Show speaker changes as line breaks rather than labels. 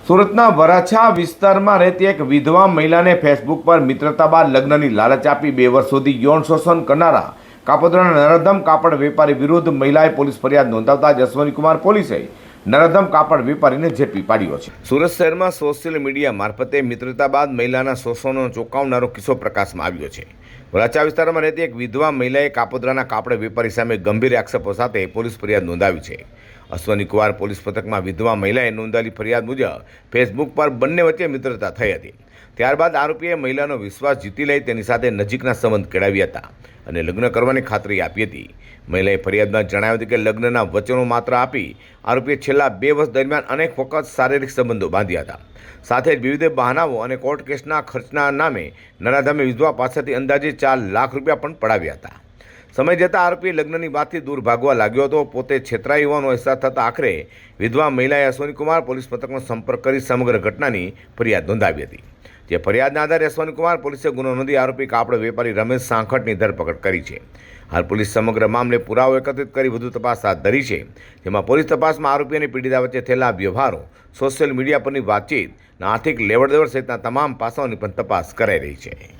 સુરતના વરાછા વિસ્તારમાં રહેતી એક વિધવા મહિલાને ફેસબુક પર મિત્રતા બાદ લગ્નની લાલચ આપી 2 વર્ષ સુધી યૌન શોષણ કરનારા કાપોદ્રાના નરાધમ કાપડ વેપારી વિરુદ્ધ મહિલાએ પોલીસ ફરિયાદ નોંધાવતા અશ્વનીકુમાર પોલીસે નરાધમ કાપડ વેપારીને ઝડપી પાડ્યો છે। સુરત શહેરમાં સોશિયલ મીડિયા મારફતે મિત્રતા બાદ મહિલાના શોષણનો ચોંકાવનારો કિસ્સો પ્રકાશમાં આવ્યો છે। વરાછા વિસ્તારમાં રહેતી એક વિધવા મહિલાએ કાપોદ્રાના કાપડ વેપારી સામે ગંભીર આક્ષેપો સાથે પોલીસ ફરિયાદ નોંધાવી છે। અશ્વનીકુમાર પોલીસ મથકમાં વિધવા મહિલાએ નોંધાયેલી ફરિયાદ મુજબ ફેસબુક પર બંને વચ્ચે મિત્રતા થઈ હતી। ત્યારબાદ આરોપીએ મહિલાનો વિશ્વાસ જીતી લઈ તેની સાથે નજીકના સંબંધ કેળવ્યા હતા અને લગ્ન કરવાની ખાતરી આપી હતી। મહિલાએ ફરિયાદમાં જણાવ્યું હતું કે લગ્નના વચનો માત્ર આપી આરોપીએ છેલ્લા 2 વર્ષ દરમિયાન અનેક વખત શારીરિક સંબંધો બાંધ્યા હતા। સાથે જ વિવિધ બહાનાઓ અને કોર્ટ કેસના ખર્ચના નામે નરાધમે વિધવા પાસેથી અંદાજે 4 લાખ રૂપિયા પણ પડાવ્યા હતા। સમય જતાં આરોપી લગ્નની વાતથી દૂર ભાગવા લાગ્યો હતો। પોતે છેતરાઈ હોવાનો અહેસાસ થતાં આખરે વિધવા મહિલાએ અશ્વનીકુમાર પોલીસ મથકનો સંપર્ક કરી સમગ્ર ઘટનાની ફરિયાદ નોંધાવી હતી। જે ફરિયાદના આધારે અશ્વનીકુમાર પોલીસે ગુનો નોંધી આરોપી કાપડ વેપારી રમેશ સાંખટની ધરપકડ કરી છે। હાલ પોલીસ સમગ્ર મામલે પુરાવો એકત્રિત કરી વધુ તપાસ હાથ ધરી છે, જેમાં પોલીસ તપાસમાં આરોપી અને પીડિતા વચ્ચે થયેલા વ્યવહારો, સોશિયલ મીડિયા પરની વાતચીત, આર્થિક લેવડ દેવડ સહિતના તમામ પાસાઓની પણ તપાસ કરાઈ રહી છે।